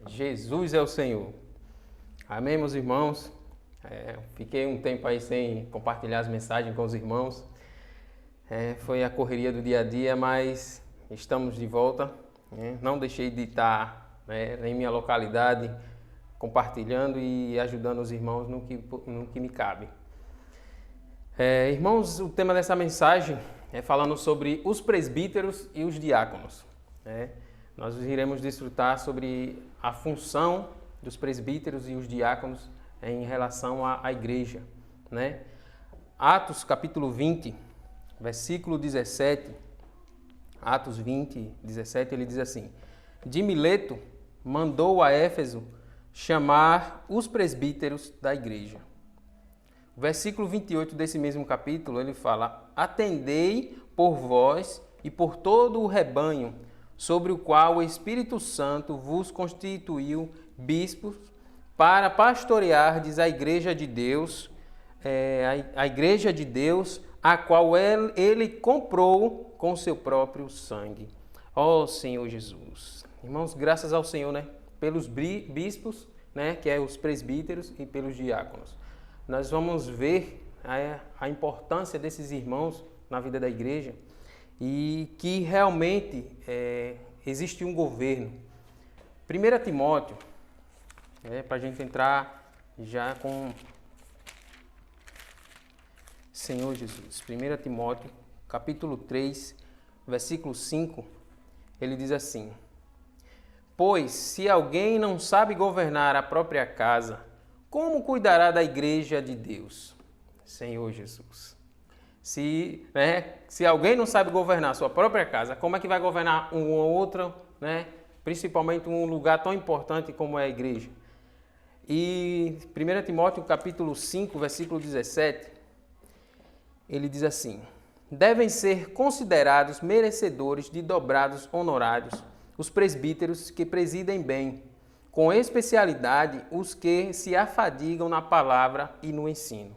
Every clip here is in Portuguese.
Jesus é o Senhor. Amém, meus irmãos? Fiquei um tempo aí sem compartilhar as mensagens com os irmãos. Foi a correria do dia a dia, mas estamos de volta. Não deixei de estar em minha localidade compartilhando e ajudando os irmãos no que me cabe. Irmãos, o tema dessa mensagem é falando sobre os presbíteros e os diáconos. Nós iremos desfrutar sobre a função dos presbíteros e os diáconos em relação à igreja. Atos capítulo 20, versículo 17, Atos 20, 17, ele diz assim: de Mileto mandou a Éfeso chamar os presbíteros da igreja. O versículo 28 desse mesmo capítulo, ele fala: atendei por vós e por todo o rebanho, sobre o qual o Espírito Santo vos constituiu bispos, para pastoreardes a igreja de Deus, a igreja de Deus, a qual ele comprou com seu próprio sangue. Ó Senhor Jesus. Irmãos, graças ao Senhor, pelos bispos, que é os presbíteros, e pelos diáconos. Nós vamos ver a importância desses irmãos na vida da igreja e que realmente existe um governo. 1 Timóteo, para a gente entrar já com Senhor Jesus. 1 Timóteo, capítulo 3, versículo 5, ele diz assim: pois se alguém não sabe governar a própria casa, como cuidará da igreja de Deus? Senhor Jesus. Se alguém não sabe governar a sua própria casa, como é que vai governar uma outra, principalmente um lugar tão importante como é a igreja? E 1 Timóteo capítulo 5, versículo 17, ele diz assim: devem ser considerados merecedores de dobrados honorários os presbíteros que presidem bem, com especialidade os que se afadigam na palavra e no ensino.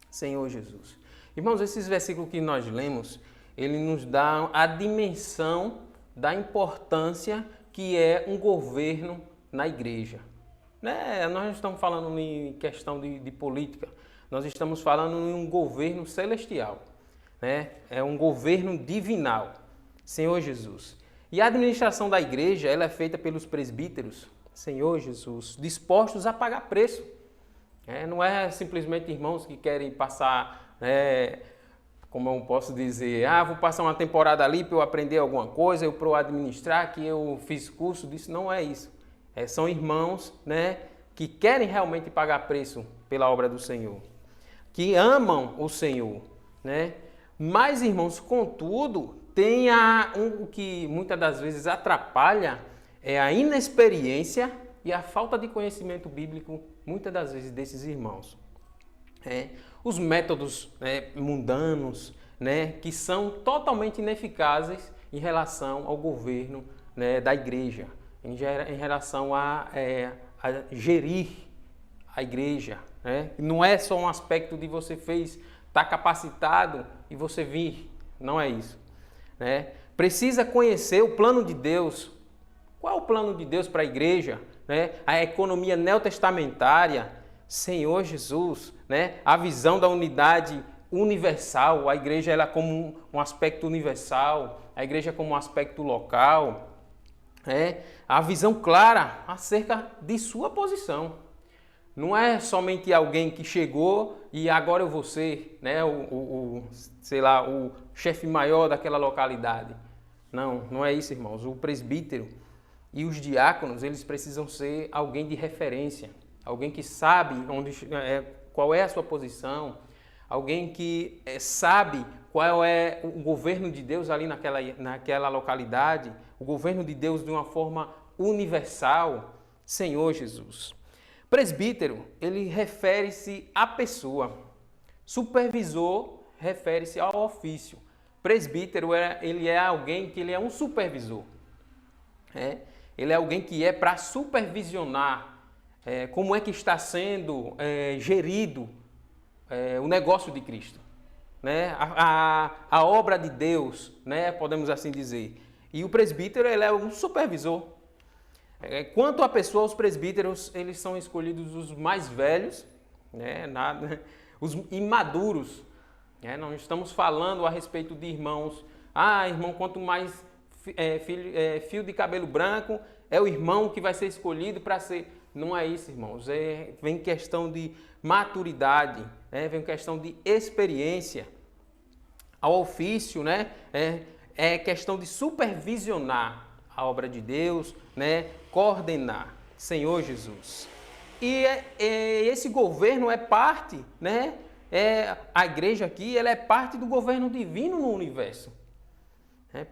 Senhor Jesus. Irmãos, esses versículos que nós lemos, ele nos dá a dimensão da importância que é um governo na igreja. Nós não estamos falando em questão de política, nós estamos falando em um governo celestial. É um governo divinal. Senhor Jesus. E a administração da igreja, ela é feita pelos presbíteros, Senhor Jesus, dispostos a pagar preço. Não é simplesmente irmãos que querem passar, como eu posso dizer, vou passar uma temporada ali para eu aprender alguma coisa, para eu administrar, que eu fiz curso disso. Não é isso. São irmãos que querem realmente pagar preço pela obra do Senhor, que amam o Senhor. Mas, irmãos, contudo, tem o que muitas das vezes atrapalha é a inexperiência e a falta de conhecimento bíblico, muitas das vezes, desses irmãos. Os métodos mundanos, que são totalmente ineficazes em relação ao governo da igreja, em relação a gerir a igreja. Não é só um aspecto de você estar capacitado e você vir, não é isso. Precisa conhecer o plano de Deus. Qual é o plano de Deus para a igreja? A economia neotestamentária, Senhor Jesus, a visão da unidade universal, a igreja ela como um aspecto universal, a igreja como um aspecto local, a visão clara acerca de sua posição. Não é somente alguém que chegou e agora eu vou ser o chefe maior daquela localidade. Não é isso, irmãos. O presbítero e os diáconos, eles precisam ser alguém de referência, alguém que sabe qual é a sua posição, alguém que sabe qual é o governo de Deus ali naquela localidade, o governo de Deus de uma forma universal. Senhor Jesus. Presbítero, ele refere-se à pessoa. Supervisor refere-se ao ofício. Presbítero, ele é alguém que ele é um supervisor. Ele é alguém que é para supervisionar como é que está sendo gerido o negócio de Cristo. A obra de Deus, podemos assim dizer. E o presbítero, ele é um supervisor. Quanto à pessoa, os presbíteros, eles são escolhidos os mais velhos, né? Os imaduros. Não estamos falando a respeito de irmãos. Irmão, quanto mais fio de cabelo branco, é o irmão que vai ser escolhido para ser... Não é isso, irmãos. Vem questão de maturidade, vem questão de experiência. Ao ofício, né? É questão de supervisionar a obra de Deus, né? Coordenar. Senhor Jesus. E esse governo é parte, né? A igreja aqui, ela é parte do governo divino no universo.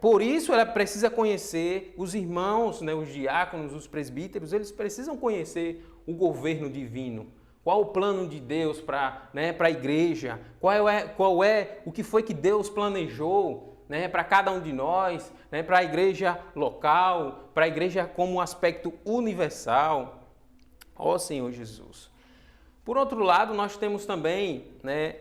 Por isso ela precisa conhecer os irmãos, né, os diáconos, os presbíteros, eles precisam conhecer o governo divino. Qual o plano de Deus para a igreja? Qual é o que foi que Deus planejou, né, para cada um de nós, né, para a igreja local, para a igreja como um aspecto universal. Ó Senhor Jesus. Por outro lado, nós temos também, né,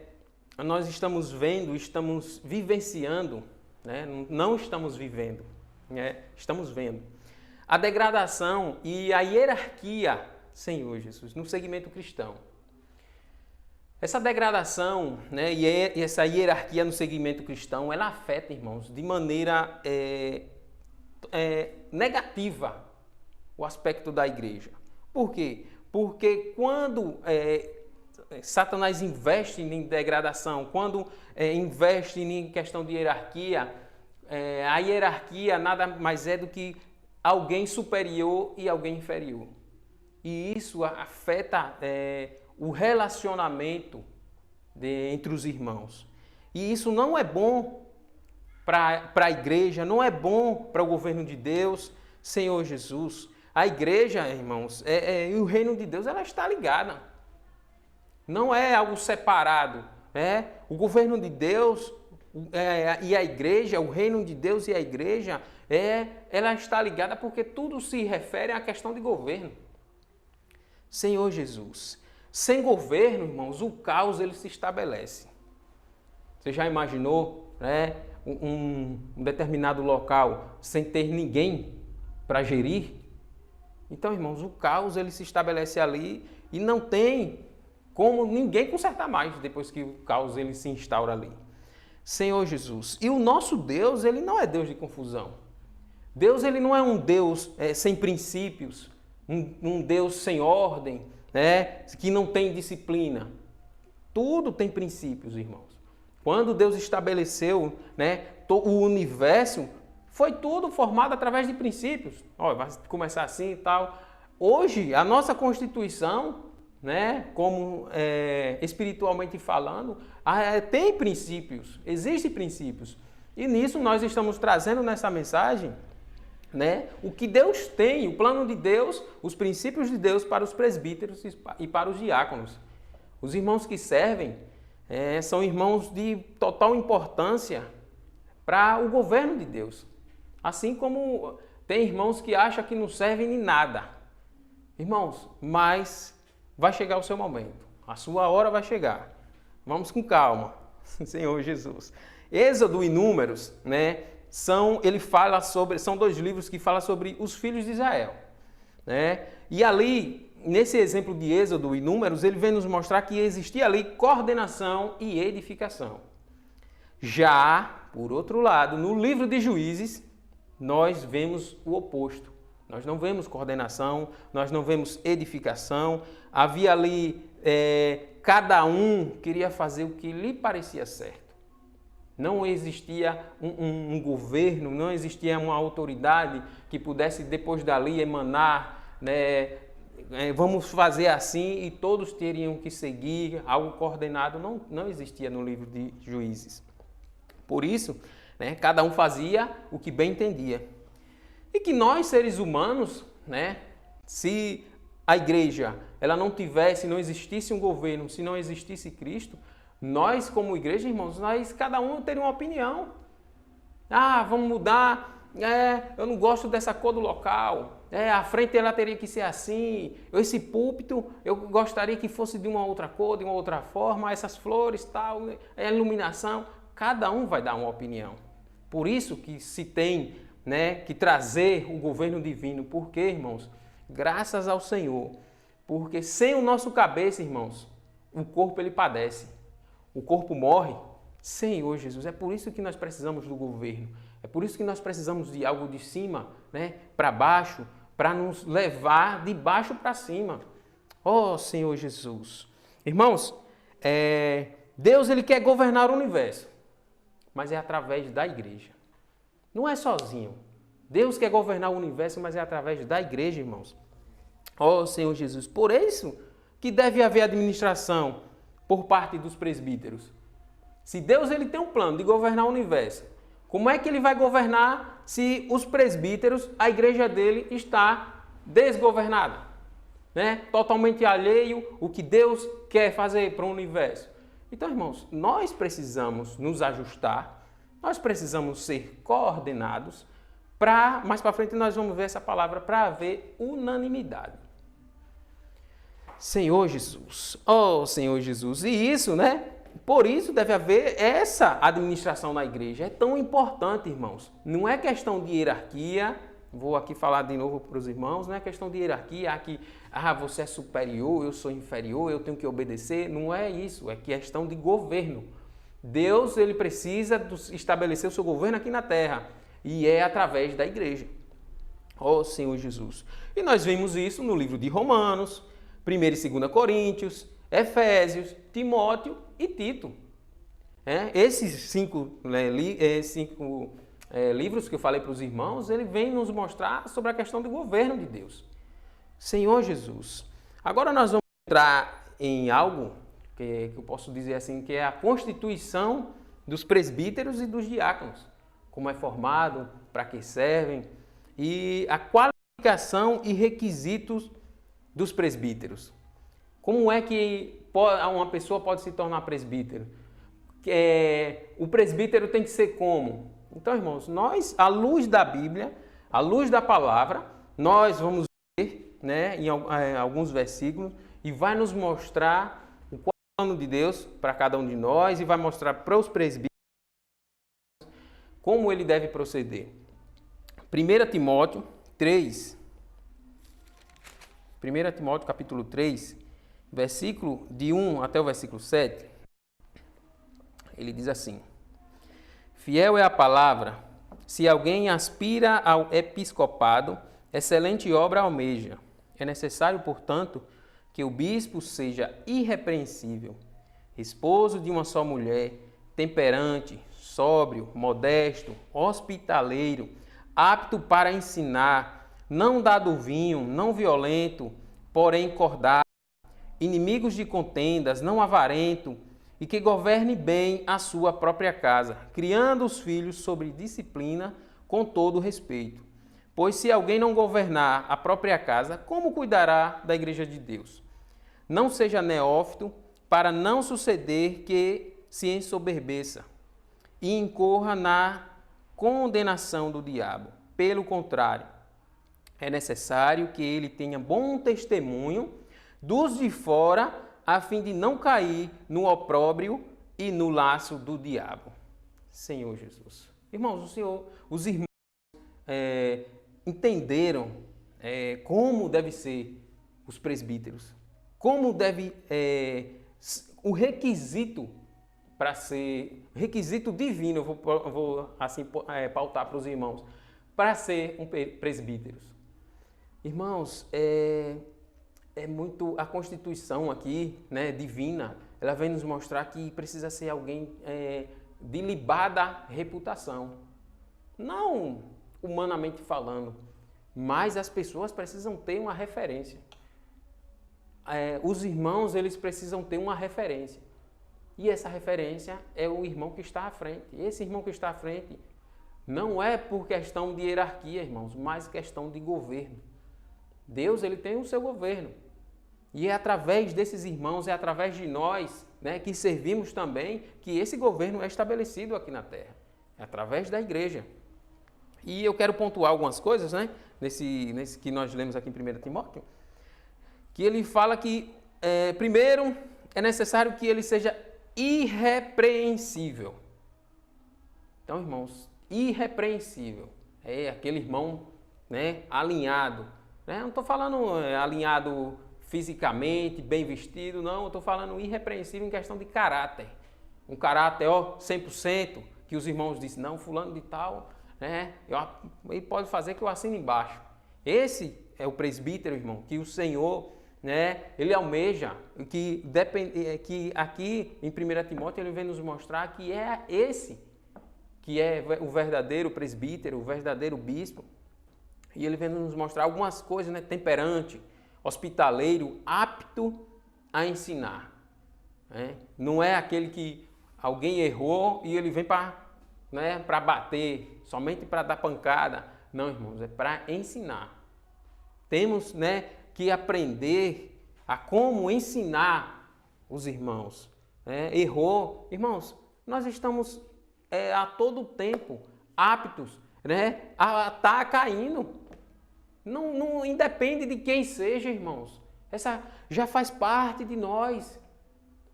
nós estamos vendo, estamos vivenciando, né, não estamos vivendo, né, estamos vendo a degradação e a hierarquia, Senhor Jesus, no segmento cristão. Essa degradação, né, e essa hierarquia no segmento cristão, ela afeta, irmãos, de maneira negativa o aspecto da igreja. Por quê? Porque quando Satanás investe em degradação, quando investe em questão de hierarquia, a hierarquia nada mais é do que alguém superior e alguém inferior. E isso afeta o relacionamento entre os irmãos. E isso não é bom para a igreja, não é bom para o governo de Deus, Senhor Jesus. A igreja, irmãos, e o reino de Deus, ela está ligada. Não é algo separado. O governo de Deus e a igreja, o reino de Deus e a igreja, ela está ligada porque tudo se refere à questão de governo. Senhor Jesus, sem governo, irmãos, o caos ele se estabelece. Você já imaginou, né, um determinado local sem ter ninguém para gerir? Então, irmãos, o caos ele se estabelece ali e não tem como ninguém consertar mais depois que o caos ele se instaura ali. Senhor Jesus, e o nosso Deus, ele não é Deus de confusão. Deus ele não é um Deus sem princípios, um Deus sem ordem, né, que não tem disciplina. Tudo tem princípios, irmãos. Quando Deus estabeleceu, né, o universo, foi tudo formado através de princípios. Vai começar assim e tal. Hoje, a nossa Constituição, né, como espiritualmente falando, tem princípios, existem princípios. E nisso nós estamos trazendo nessa mensagem, né, o que Deus tem, o plano de Deus, os princípios de Deus para os presbíteros e para os diáconos. Os irmãos que servem são irmãos de total importância para o governo de Deus. Assim como tem irmãos que acham que não servem em nada. Irmãos, mas vai chegar o seu momento. A sua hora vai chegar. Vamos com calma, Senhor Jesus. Êxodo e Números, né, são 2 livros que falam sobre os filhos de Israel. Né? E ali, nesse exemplo de Êxodo e Números, ele vem nos mostrar que existia ali coordenação e edificação. Já, por outro lado, no livro de Juízes, nós vemos o oposto. Nós não vemos coordenação, nós não vemos edificação. Havia ali, cada um queria fazer o que lhe parecia certo. Não existia um governo, não existia uma autoridade que pudesse depois dali emanar, né, vamos fazer assim e todos teriam que seguir algo coordenado. Não existia no livro de Juízes. Por isso, né, cada um fazia o que bem entendia. E que nós, seres humanos, né, se a igreja ela não existisse um governo, se não existisse Cristo, nós como igreja, irmãos, cada um teria uma opinião. Vamos mudar, eu não gosto dessa cor do local, a frente ela teria que ser assim, esse púlpito eu gostaria que fosse de uma outra cor, de uma outra forma, essas flores, tal, a iluminação, cada um vai dar uma opinião. Por isso que se tem né, que trazer o governo divino. Por quê, irmãos? Graças ao Senhor. Porque sem o nosso cabeça, irmãos, o corpo ele padece. O corpo morre. Senhor Jesus, é por isso que nós precisamos do governo. É por isso que nós precisamos de algo de cima, né, para baixo, para nos levar de baixo para cima. Oh, Senhor Jesus. Irmãos, Deus ele quer governar o universo, mas é através da igreja. Não é sozinho. Deus quer governar o universo, mas é através da igreja, irmãos. Oh, Senhor Jesus. Por isso que deve haver administração por parte dos presbíteros. Se Deus ele tem um plano de governar o universo, como é que ele vai governar se os presbíteros, a igreja dele está desgovernada? Né? Totalmente alheio ao que Deus quer fazer para o universo. Então, irmãos, nós precisamos nos ajustar, nós precisamos ser coordenados, mais para frente nós vamos ver essa palavra, para haver unanimidade. Senhor Jesus, oh Senhor Jesus, e isso, né? Por isso deve haver essa administração na igreja. É tão importante, irmãos. Não é questão de hierarquia. Vou aqui falar de novo para os irmãos. Não é questão de hierarquia, que você é superior, eu sou inferior, eu tenho que obedecer. Não é isso. É questão de governo. Deus ele precisa estabelecer o seu governo aqui na terra. E é através da igreja. Ó Senhor Jesus. E nós vimos isso no livro de Romanos, 1 e 2 Coríntios, Efésios, Timóteo e Tito. Esses cinco livros que eu falei para os irmãos, ele vem nos mostrar sobre a questão do governo de Deus. Senhor Jesus. Agora nós vamos entrar em algo que eu posso dizer assim, que é a constituição dos presbíteros e dos diáconos. Como é formado, para que servem, e a qualificação e requisitos dos presbíteros. Como é que uma pessoa pode se tornar presbítero? O presbítero tem que ser como? Então, irmãos, nós, à luz da Bíblia, à luz da palavra, nós vamos ver, né, em alguns versículos, e vai nos mostrar o plano de Deus para cada um de nós, e vai mostrar para os presbíteros como ele deve proceder. 1 Timóteo 3, 1 Timóteo capítulo 3, versículo de 1 até o versículo 7, ele diz assim: Fiel é a palavra, se alguém aspira ao episcopado, excelente obra almeja. É necessário, portanto, que o bispo seja irrepreensível, esposo de uma só mulher, temperante, sóbrio, modesto, hospitaleiro, apto para ensinar, não dado vinho, não violento, porém cordável, inimigos de contendas, não avarento, e que governe bem a sua própria casa, criando os filhos sobre disciplina com todo respeito. Pois se alguém não governar a própria casa, como cuidará da igreja de Deus? Não seja neófito, para não suceder que se ensoberbeça e incorra na condenação do diabo. Pelo contrário, é necessário que ele tenha bom testemunho dos de fora, a fim de não cair no opróbrio e no laço do diabo. Senhor Jesus. Irmãos, os irmãos entenderam como deve ser os presbíteros, como deve o requisito para ser, requisito divino, eu vou assim pautar para os irmãos, para ser um presbítero. Irmãos, muito a Constituição aqui, né, divina, ela vem nos mostrar que precisa ser alguém de libada reputação. Não humanamente falando, mas as pessoas precisam ter uma referência. Os irmãos, eles precisam ter uma referência. E essa referência é o irmão que está à frente. Esse irmão que está à frente não é por questão de hierarquia, irmãos, mas questão de governo. Deus, ele tem o seu governo. E é através desses irmãos, é através de nós, né, que servimos também, que esse governo é estabelecido aqui na terra. É através da igreja. E eu quero pontuar algumas coisas, né, nesse que nós lemos aqui em 1 Timóteo, que ele fala que, primeiro, é necessário que ele seja irrepreensível. Então, irmãos, irrepreensível. é aquele irmão, né, alinhado. Né? Não estou falando alinhado fisicamente, bem vestido, não. Eu estou falando irrepreensível em questão de caráter. Um caráter, 100%, que os irmãos dizem, não, fulano de tal, né, ele pode fazer que eu assine embaixo. Esse é o presbítero, irmão, que o Senhor, né, ele almeja, que aqui em 1 Timóteo ele vem nos mostrar que é esse que é o verdadeiro presbítero, o verdadeiro bispo. E ele vem nos mostrar algumas coisas, né, temperante, hospitaleiro, apto a ensinar. Né? Não é aquele que alguém errou e ele vem para, né, para bater, somente para dar pancada. Não, irmãos, é para ensinar. Temos, né, que aprender a como ensinar os irmãos. Né? Errou. Irmãos, nós estamos a todo tempo aptos, né, a estar caindo. Não independe de quem seja, irmãos. Essa já faz parte de nós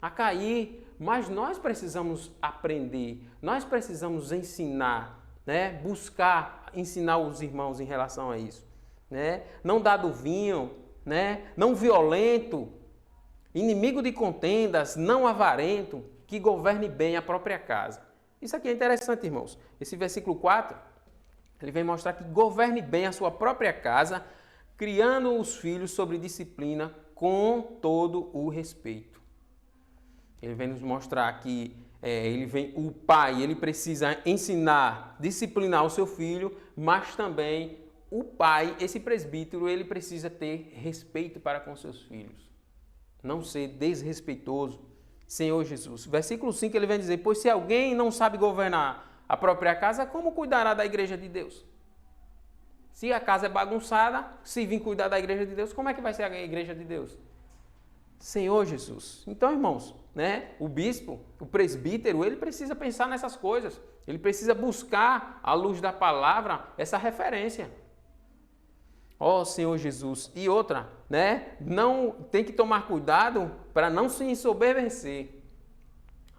a cair, mas nós precisamos aprender, nós precisamos ensinar, né? Buscar ensinar os irmãos em relação a isso, né? Não dado vinho, né? Não violento, inimigo de contendas, não avarento, que governe bem a própria casa. Isso aqui é interessante, irmãos. Esse versículo 4, ele vem mostrar que governe bem a sua própria casa, criando os filhos sobre disciplina com todo o respeito. Ele vem nos mostrar que o pai ele precisa ensinar, disciplinar o seu filho, mas também o pai, esse presbítero, ele precisa ter respeito para com seus filhos. Não ser desrespeitoso. Senhor Jesus. Versículo 5 ele vem dizer, pois se alguém não sabe governar a própria casa, como cuidará da igreja de Deus? Se a casa é bagunçada, se vir cuidar da igreja de Deus, como é que vai ser a igreja de Deus? Senhor Jesus. Então, irmãos, né, o bispo, o presbítero, ele precisa pensar nessas coisas. Ele precisa buscar, à luz da palavra, essa referência. Ó Senhor Jesus. E outra, né, não tem que tomar cuidado para não se ensoberbecer.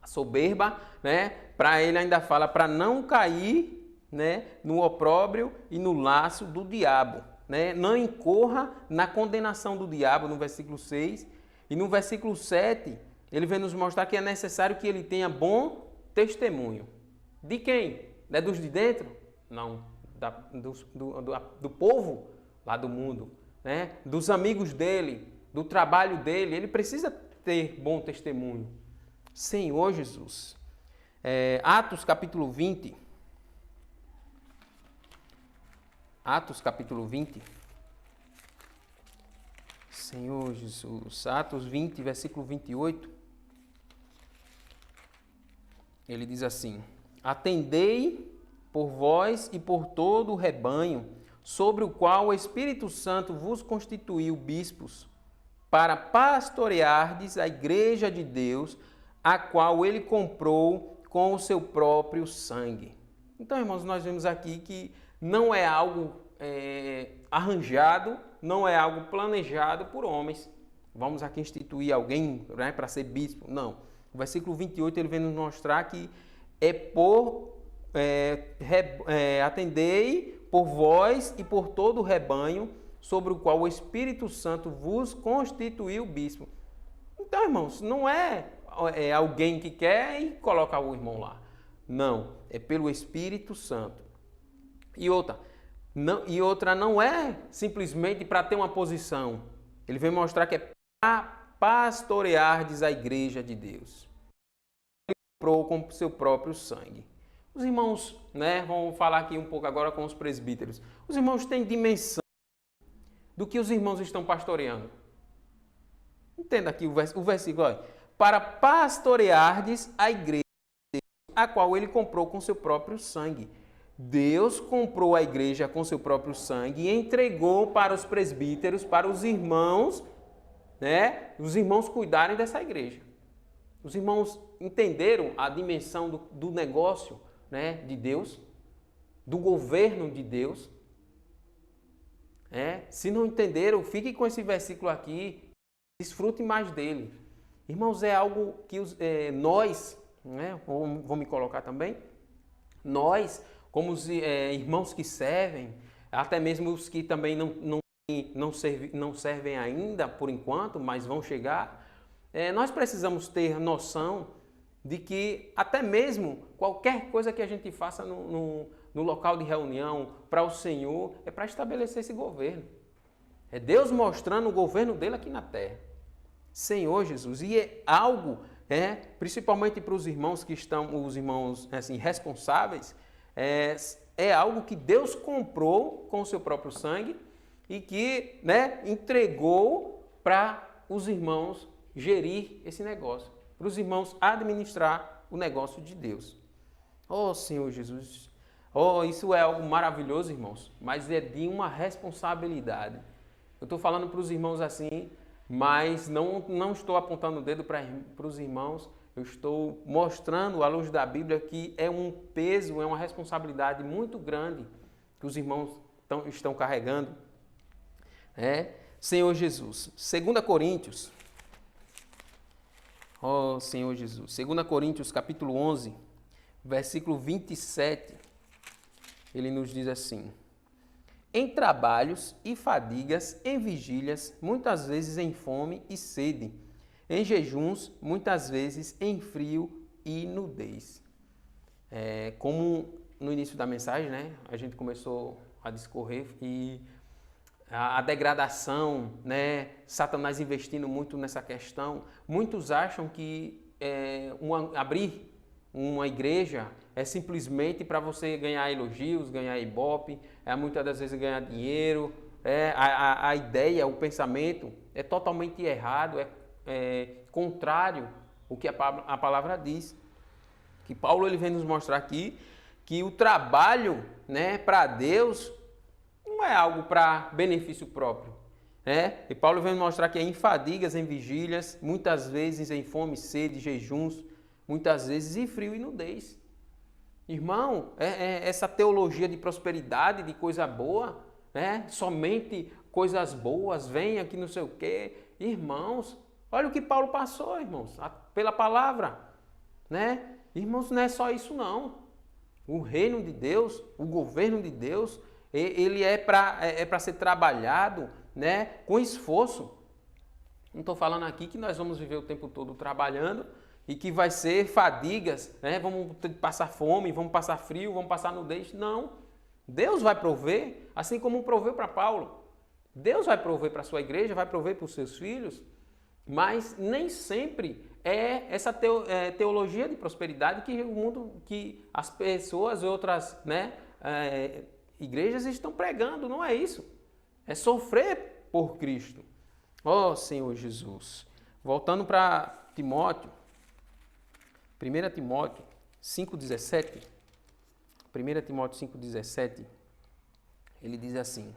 A soberba, né, para ele ainda fala, para não cair, né, no opróbrio e no laço do diabo. Né? Não incorra na condenação do diabo, no versículo 6. E no versículo 7, ele vem nos mostrar que é necessário que ele tenha bom testemunho. De quem? É dos de dentro? Não. Do povo lá do mundo. Né? Dos amigos dele, do trabalho dele. Ele precisa ter bom testemunho. Senhor Jesus. Atos capítulo 20. Atos capítulo 20. Senhor Jesus, Atos 20, versículo 28, ele diz assim, atendei por vós e por todo o rebanho, sobre o qual o Espírito Santo vos constituiu bispos, para pastoreardes a igreja de Deus, a qual ele comprou com o seu próprio sangue. Então, irmãos, nós vemos aqui que não é algo arranjado, não é algo planejado por homens. Vamos aqui instituir alguém, né, para ser bispo. Não. O versículo 28 ele vem nos mostrar que atendei por vós e por todo o rebanho, sobre o qual o Espírito Santo vos constituiu bispo. Então, irmãos, não é alguém que quer e coloca o irmão lá. Não, é pelo Espírito Santo. E outra não é simplesmente para ter uma posição. Ele vem mostrar que é para pastoreardes a igreja de Deus. Ele comprou com seu próprio sangue. Os irmãos, né, vamos falar aqui um pouco agora com os presbíteros. Os irmãos têm dimensão do que os irmãos estão pastoreando. Entenda aqui o versículo. Olha, para pastoreardes a igreja de Deus, a qual ele comprou com seu próprio sangue. Deus comprou a igreja com seu próprio sangue e entregou para os presbíteros, para os irmãos, né? Os irmãos cuidarem dessa igreja. Os irmãos entenderam a dimensão do negócio, né, de Deus, do governo de Deus. Se não entenderam, fique com esse versículo aqui, desfrute mais dele. Irmãos, é algo que nós, né, vou me colocar também, nós, como os irmãos que servem, até mesmo os que também não servem ainda por enquanto, mas vão chegar. Nós precisamos ter noção de que até mesmo qualquer coisa que a gente faça no local de reunião para o Senhor é para estabelecer esse governo. É Deus mostrando o governo dele aqui na terra. Senhor Jesus, e é algo, principalmente para os irmãos que estão, os irmãos assim, responsáveis, é algo que Deus comprou com o seu próprio sangue e que entregou para os irmãos gerir esse negócio, para os irmãos administrar o negócio de Deus. Oh, Senhor Jesus, isso é algo maravilhoso, irmãos, mas é de uma responsabilidade. Eu estou falando para os irmãos assim, mas não estou apontando o dedo para os irmãos, eu estou mostrando à luz da Bíblia que é um peso, é uma responsabilidade muito grande que os irmãos estão carregando. Senhor Jesus, 2 Coríntios, Senhor Jesus, 2 Coríntios capítulo 11, versículo 27, ele nos diz assim: em trabalhos e fadigas, em vigílias, muitas vezes em fome e sede, em jejuns, muitas vezes em frio e nudez. Como no início da mensagem, a gente começou a discorrer e a degradação, Satanás investindo muito nessa questão. Muitos acham que abrir uma igreja é simplesmente para você ganhar elogios, ganhar ibope, muitas das vezes ganhar dinheiro. A ideia, o pensamento é totalmente errado, é contrário ao que a palavra diz. Que Paulo ele vem nos mostrar aqui que o trabalho, para Deus não é algo para benefício próprio. E Paulo vem nos mostrar que é em fadigas, em vigílias, muitas vezes em fome, sede, jejuns, muitas vezes em frio e nudez. Irmão, essa teologia de prosperidade, de coisa boa, somente coisas boas, vem aqui não sei o quê. Irmãos, olha o que Paulo passou, irmãos, pela palavra. Irmãos, não é só isso não. O reino de Deus, o governo de Deus, ele é para ser trabalhado com esforço. Não estou falando aqui que nós vamos viver o tempo todo trabalhando e que vai ser fadigas, vamos passar fome, vamos passar frio, vamos passar nudez. Não. Deus vai prover, assim como proveu para Paulo. Deus vai prover para a sua igreja, vai prover para os seus filhos, mas nem sempre é essa teologia de prosperidade que o mundo, que as pessoas e outras igrejas estão pregando. Não é isso. É sofrer por Cristo. Senhor Jesus. Voltando para Timóteo. 1 Timóteo 5,17, 1 Timóteo 5,17, ele diz assim: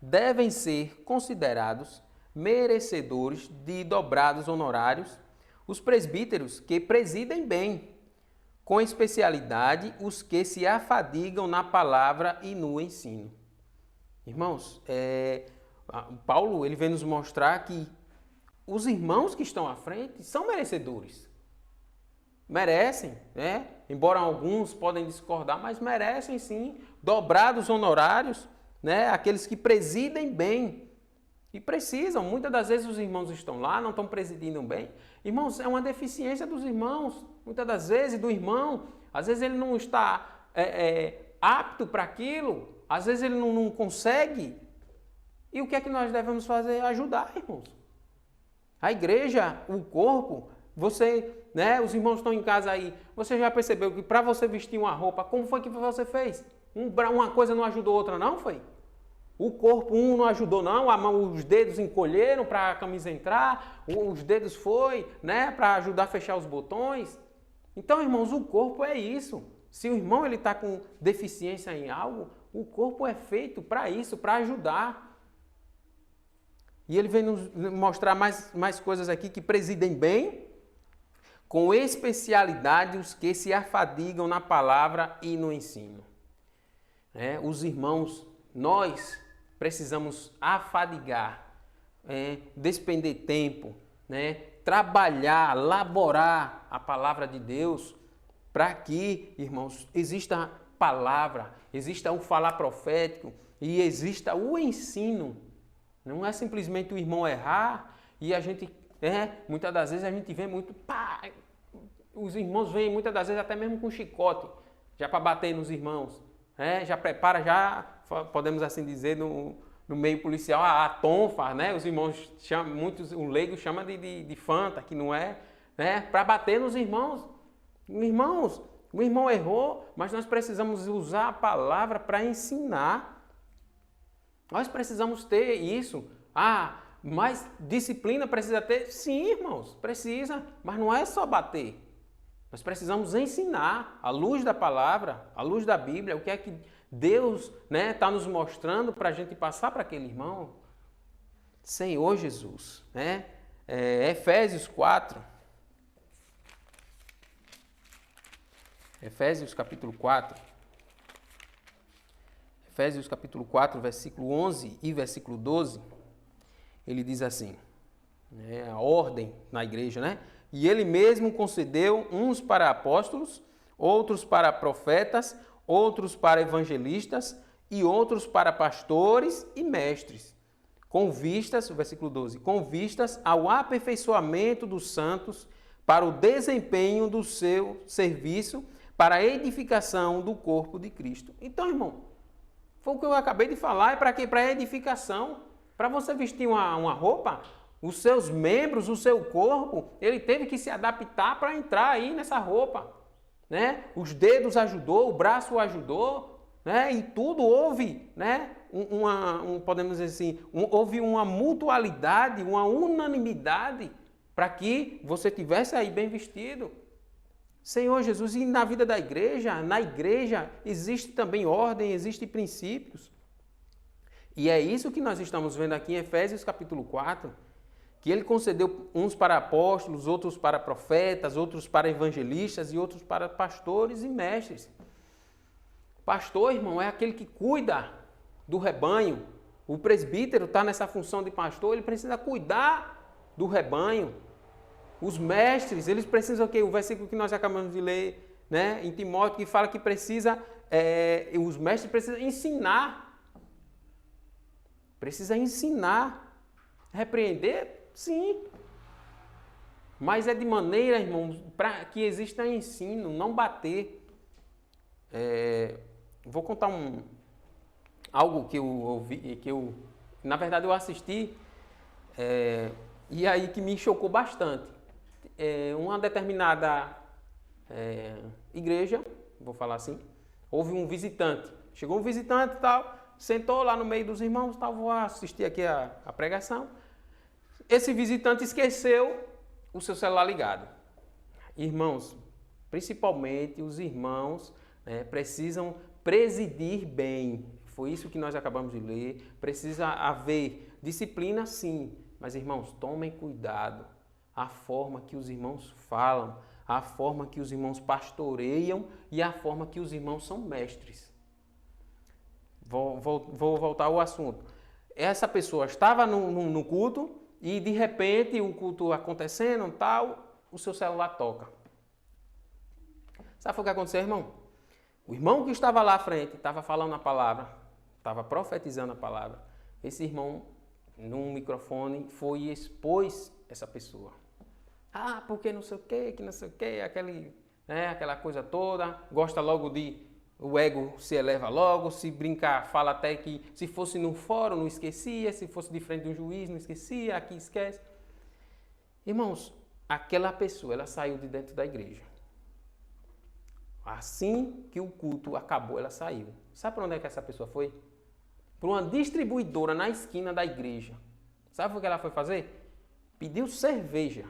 devem ser considerados merecedores de dobrados honorários os presbíteros que presidem bem, com especialidade os que se afadigam na palavra e no ensino. Irmãos, Paulo ele vem nos mostrar que os irmãos que estão à frente são merecedores. Merecem, embora alguns podem discordar, mas merecem sim, dobrados honorários, aqueles que presidem bem. E precisam, muitas das vezes os irmãos estão lá, não estão presidindo bem. Irmãos, é uma deficiência dos irmãos, muitas das vezes do irmão. Às vezes ele não está apto para aquilo, às vezes ele não consegue. E o que é que nós devemos fazer? Ajudar, irmãos. A igreja, o corpo, os irmãos estão em casa aí, você já percebeu que para você vestir uma roupa, como foi que você fez? Uma coisa não ajudou a outra, não foi? O corpo, um não ajudou não, os dedos encolheram para a camisa entrar, os dedos para ajudar a fechar os botões. Então, irmãos, o corpo é isso. Se o irmão está com deficiência em algo, o corpo é feito para isso, para ajudar. E ele vem nos mostrar mais coisas aqui que presidem bem, com especialidade os que se afadigam na palavra e no ensino. Os irmãos, nós precisamos afadigar, despender tempo, trabalhar, laborar a palavra de Deus, para que, irmãos, exista palavra, exista o falar profético e exista o ensino. Não é simplesmente o irmão errar e a gente, muitas das vezes a gente vê muito, os irmãos vêm muitas das vezes até mesmo com chicote, já para bater nos irmãos. Já prepara, podemos assim dizer, no meio policial, a tonfa, né? Os irmãos chamam, muitos, o leigo chama de fanta, que não é, né? Para bater nos irmãos. Irmãos, o irmão errou, mas nós precisamos usar a palavra para ensinar. Nós precisamos ter isso. Mas disciplina precisa ter? Sim, irmãos, precisa, mas não é só bater. Nós precisamos ensinar, à luz da palavra, à luz da Bíblia, o que é que Deus está nos mostrando para a gente passar para aquele irmão. Senhor Jesus, Efésios 4. Efésios capítulo 4. Efésios capítulo 4, versículo 11 e versículo 12. Ele diz assim, a ordem na igreja, né? E ele mesmo concedeu uns para apóstolos, outros para profetas, outros para evangelistas e outros para pastores e mestres, com vistas, versículo 12, com vistas ao aperfeiçoamento dos santos para o desempenho do seu serviço, para a edificação do corpo de Cristo. Então, irmão, foi o que eu acabei de falar, é para quê? Para a edificação. Para você vestir uma roupa, os seus membros, o seu corpo, ele teve que se adaptar para entrar aí nessa roupa, né? Os dedos ajudou, o braço ajudou, né? E tudo houve, né? Podemos dizer assim, houve uma mutualidade, uma unanimidade para que você tivesse aí bem vestido. Senhor Jesus, e na vida da igreja, na igreja existe também ordem, existem princípios. E é isso que nós estamos vendo aqui em Efésios capítulo 4, que ele concedeu uns para apóstolos, outros para profetas, outros para evangelistas e outros para pastores e mestres. Pastor, irmão, é aquele que cuida do rebanho. O presbítero está nessa função de pastor, ele precisa cuidar do rebanho. Os mestres, eles precisam o quê? O versículo que nós acabamos de ler, né, em Timóteo, que fala que os mestres precisam ensinar. Precisa ensinar. Repreender? Sim. Mas é de maneira, irmãos, para que exista ensino, não bater. Vou contar algo que eu ouvi, na verdade eu assisti, e aí que me chocou bastante. Uma determinada igreja, vou falar assim, houve um visitante. Chegou um visitante e tal, sentou lá no meio dos irmãos, tal, vou assistir aqui a pregação. Esse visitante esqueceu o seu celular ligado. Irmãos, principalmente os irmãos, precisam presidir bem. Foi isso que nós acabamos de ler. Precisa haver disciplina, sim. Mas, irmãos, tomem cuidado. A forma que os irmãos falam, a forma que os irmãos pastoreiam e a forma que os irmãos são mestres. Vou voltar ao assunto. Essa pessoa estava no culto e, de repente, o culto acontecendo, tal, o seu celular toca. Sabe o que aconteceu, irmão? O irmão que estava lá à frente estava falando a palavra, estava profetizando a palavra. Esse irmão, num microfone, foi e expôs essa pessoa. Porque não sei o que não sei o que, aquela coisa toda, gosta logo o ego se eleva logo, se brincar, fala até que se fosse no fórum não esquecia, se fosse de frente de um juiz não esquecia, aqui esquece. Irmãos, aquela pessoa, ela saiu de dentro da igreja. Assim que o culto acabou, ela saiu. Sabe para onde é que essa pessoa foi? Para uma distribuidora na esquina da igreja. Sabe o que ela foi fazer? Pediu cerveja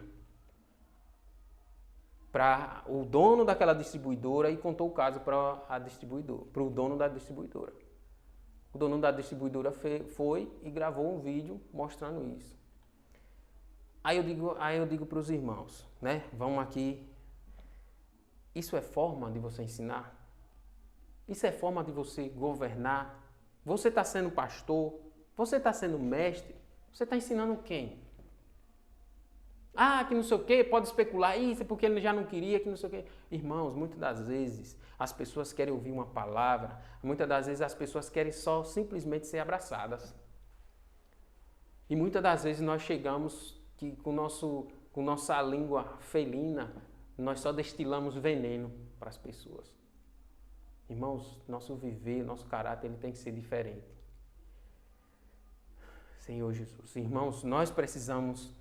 para o dono daquela distribuidora e contou o caso para o dono da distribuidora. O dono da distribuidora foi e gravou um vídeo mostrando isso. Aí eu digo para os irmãos, né? Vamos aqui. Isso é forma de você ensinar? Isso é forma de você governar? Você está sendo pastor? Você está sendo mestre? Você está ensinando quem? Ah, que não sei o quê, pode especular isso, porque ele já não queria, que não sei o quê. Irmãos, muitas das vezes as pessoas querem ouvir uma palavra, muitas das vezes as pessoas querem só simplesmente ser abraçadas. E muitas das vezes nós chegamos que com nossa língua felina, nós só destilamos veneno para as pessoas. Irmãos, nosso viver, nosso caráter, ele tem que ser diferente. Senhor Jesus, irmãos, nós precisamos,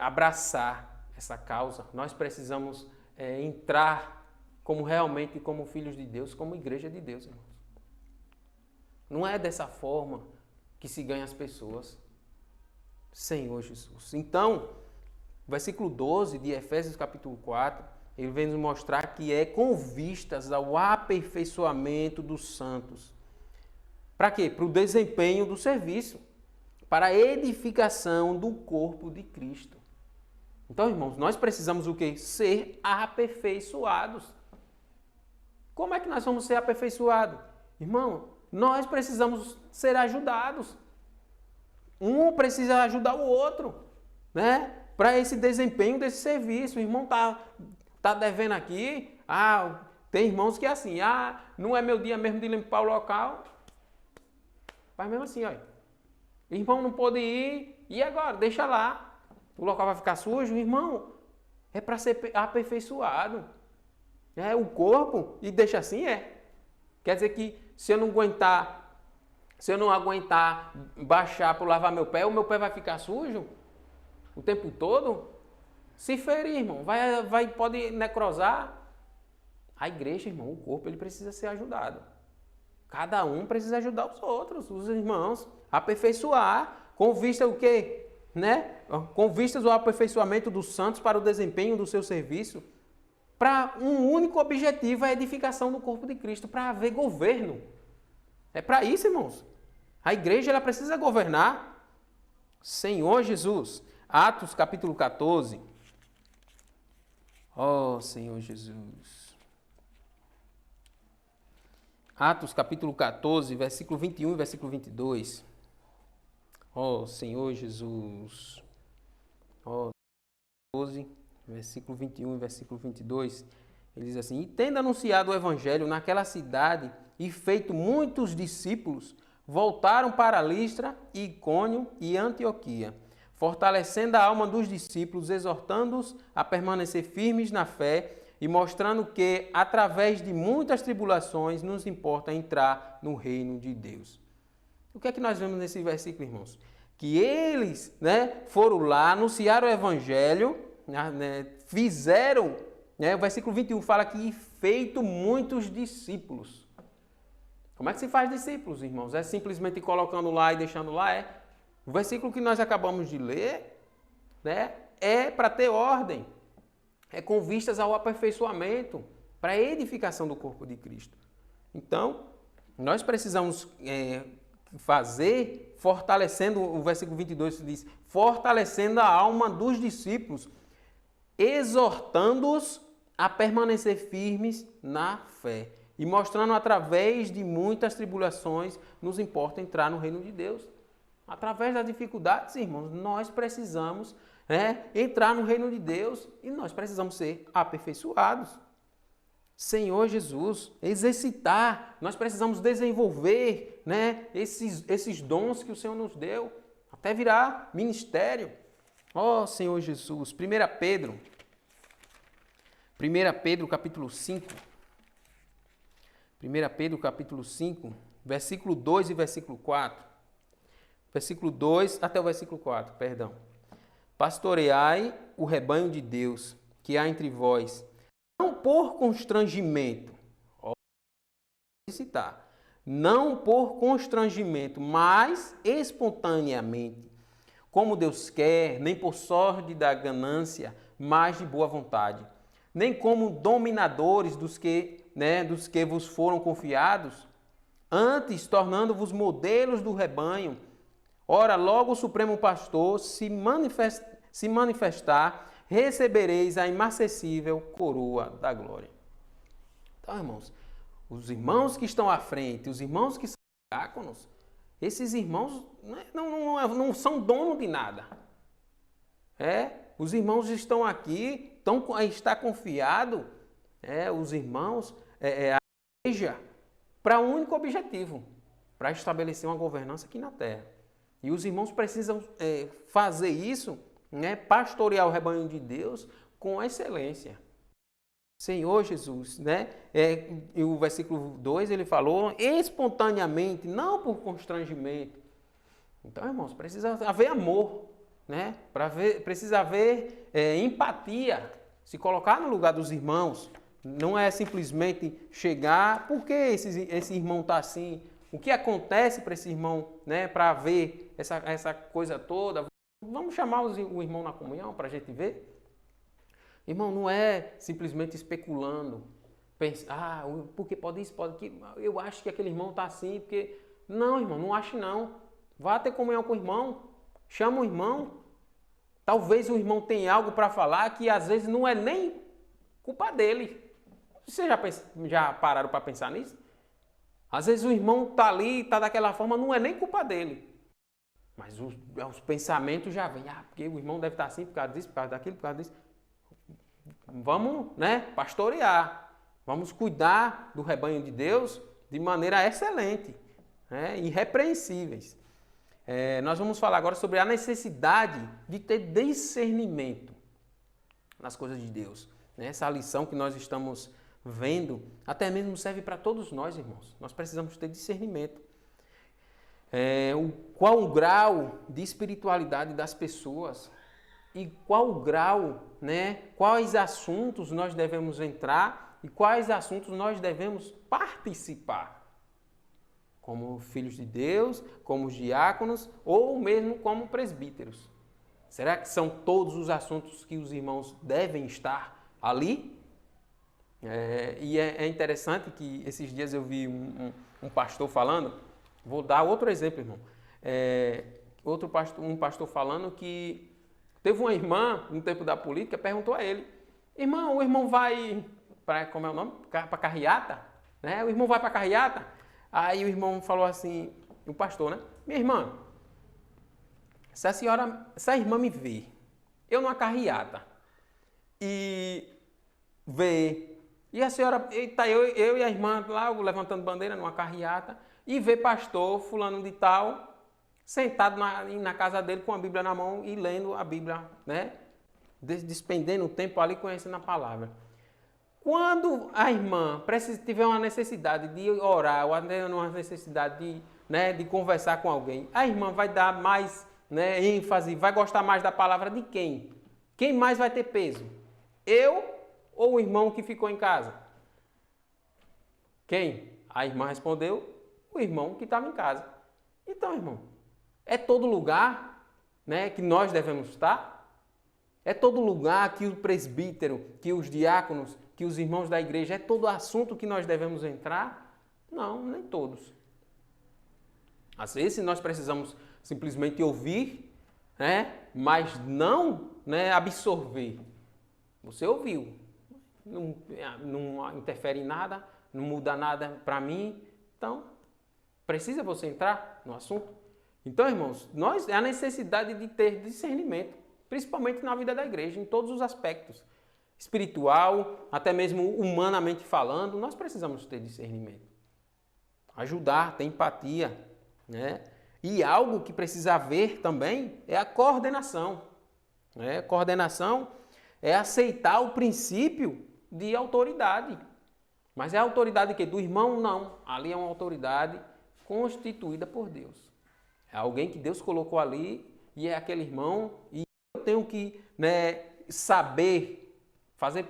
abraçar essa causa. Nós precisamos entrar como realmente como filhos de Deus, como igreja de Deus, irmãos. Não é dessa forma que se ganha as pessoas. Senhor Jesus. Então, versículo 12 de Efésios capítulo 4, ele vem nos mostrar que é com vistas ao aperfeiçoamento dos santos. Para quê? Para o desempenho do serviço, para a edificação do corpo de Cristo. Então, irmãos, nós precisamos o quê? Ser aperfeiçoados. Como é que nós vamos ser aperfeiçoados? Irmão, nós precisamos ser ajudados. Um precisa ajudar o outro, né? Para esse desempenho desse serviço. O irmão tá devendo aqui. Tem irmãos que é assim, não é meu dia mesmo de limpar o local. Faz mesmo assim, olha. O irmão não pode ir, e agora? Deixa lá. O local vai ficar sujo. Irmão, é para ser aperfeiçoado. É o corpo, e deixa assim, Quer dizer que se eu não aguentar baixar para lavar meu pé, o meu pé vai ficar sujo o tempo todo? Se ferir, irmão, pode necrosar. A igreja, irmão, o corpo, ele precisa ser ajudado. Cada um precisa ajudar os outros, os irmãos, aperfeiçoar, com vista o quê? Com vistas ao aperfeiçoamento dos santos para o desempenho do seu serviço, para um único objetivo, a edificação do corpo de Cristo, para haver governo. É para isso, irmãos. A igreja, ela precisa governar. Senhor Jesus. Atos capítulo 14. Oh, Senhor Jesus. Atos capítulo 14, versículo 21 e versículo 22. Oh, Senhor Jesus. Oh, 14, versículo 21 e versículo 22. Ele diz assim: E tendo anunciado o evangelho naquela cidade e feito muitos discípulos, voltaram para Listra, Icônio e Antioquia, fortalecendo a alma dos discípulos, exortando-os a permanecer firmes na fé e mostrando que, através de muitas tribulações, nos importa entrar no reino de Deus. O que é que nós vemos nesse versículo, irmãos? Que eles foram lá, anunciaram o evangelho, fizeram, o versículo 21 fala que feito muitos discípulos. Como é que se faz discípulos, irmãos? É simplesmente colocando lá e deixando lá? O versículo que nós acabamos de ler, é para ter ordem. É com vistas ao aperfeiçoamento, para a edificação do corpo de Cristo. Então, nós precisamos fazer, fortalecendo, o versículo 22 diz, fortalecendo a alma dos discípulos, exortando-os a permanecer firmes na fé. E mostrando através de muitas tribulações, nos importa entrar no reino de Deus. Através das dificuldades, irmãos, nós precisamos entrar no reino de Deus e nós precisamos ser aperfeiçoados. Senhor Jesus, exercitar, nós precisamos desenvolver esses dons que o Senhor nos deu, até virar ministério. Ó Senhor Jesus, 1 Pedro capítulo 5, 1 Pedro capítulo 5, versículo 2 e versículo 4. Versículo 2 até o versículo 4, perdão. Pastoreai o rebanho de Deus que há entre vós, não por constrangimento, não por constrangimento, mas espontaneamente, como Deus quer, nem por sorte da ganância, mas de boa vontade, nem como dominadores dos que vos foram confiados, antes tornando-vos modelos do rebanho. Ora, logo o Supremo Pastor se manifestar, recebereis a imarcessível coroa da glória. Então, irmãos, os irmãos que estão à frente, os irmãos que são diáconos, esses irmãos não são donos de nada. Os irmãos estão aqui, está confiado, os irmãos, a igreja, para um único objetivo, para estabelecer uma governança aqui na terra. E os irmãos precisam fazer isso, pastorear o rebanho de Deus com excelência. Senhor Jesus, e o versículo 2 ele falou espontaneamente, não por constrangimento. Então, irmãos, precisa haver amor, precisa haver empatia, se colocar no lugar dos irmãos. Não é simplesmente chegar, por que esse irmão está assim? O que acontece para esse irmão, para ver essa coisa toda? Vamos chamar o irmão na comunhão para a gente ver? Irmão, não é simplesmente especulando, pensar, porque pode isso, pode aquilo, eu acho que aquele irmão está assim, porque... Não, irmão, não ache não. Vá ter comunhão com o irmão, chama o irmão. Talvez o irmão tenha algo para falar que às vezes não é nem culpa dele. Vocês já pararam para pensar nisso? Às vezes o irmão está ali, está daquela forma, não é nem culpa dele. Mas os pensamentos já vêm, porque o irmão deve estar assim por causa disso, por causa daquilo, por causa disso. Vamos, pastorear, vamos cuidar do rebanho de Deus de maneira excelente, irrepreensíveis. Nós vamos falar agora sobre a necessidade de ter discernimento nas coisas de Deus. Essa lição que nós estamos vendo, até mesmo serve para todos nós, irmãos. Nós precisamos ter discernimento. Qual o grau de espiritualidade das pessoas e qual o grau, quais assuntos nós devemos entrar e quais assuntos nós devemos participar. Como filhos de Deus, como diáconos ou mesmo como presbíteros. Será que são todos os assuntos que os irmãos devem estar ali? E é interessante que esses dias eu vi um pastor falando, vou dar outro exemplo, irmão. Um pastor falando que teve uma irmã, no tempo da política, perguntou a ele, irmão, o irmão vai para, como é o nome? Para carreata? O irmão vai para carreata? Aí o irmão falou assim, o pastor, minha irmã, se a irmã me vê, eu numa carreata, e vê, e a senhora, está eu e a irmã lá, levantando bandeira numa carreata, e vê pastor fulano de tal, sentado na casa dele com a Bíblia na mão e lendo a Bíblia, despendendo o tempo ali conhecendo a palavra. Quando a irmã tiver uma necessidade de orar, ou uma necessidade de conversar com alguém, a irmã vai dar mais ênfase, vai gostar mais da palavra de quem? Quem mais vai ter peso? Eu ou o irmão que ficou em casa? Quem? A irmã respondeu, o irmão que estava em casa. Então, irmão, é todo lugar que nós devemos estar? É todo lugar que o presbítero, que os diáconos, que os irmãos da igreja, é todo assunto que nós devemos entrar? Não, nem todos. Às vezes nós precisamos simplesmente ouvir, mas não absorver. Você ouviu, não interfere em nada, não muda nada para mim, então precisa você entrar no assunto? Então, irmãos, é a necessidade de ter discernimento, principalmente na vida da igreja, em todos os aspectos. Espiritual, até mesmo humanamente falando, nós precisamos ter discernimento. Ajudar, ter empatia, E algo que precisa haver também é a coordenação. Coordenação é aceitar o princípio de autoridade. Mas é a autoridade que do irmão? Não. Ali é uma autoridade constituída por Deus. É alguém que Deus colocou ali e é aquele irmão e eu tenho que saber,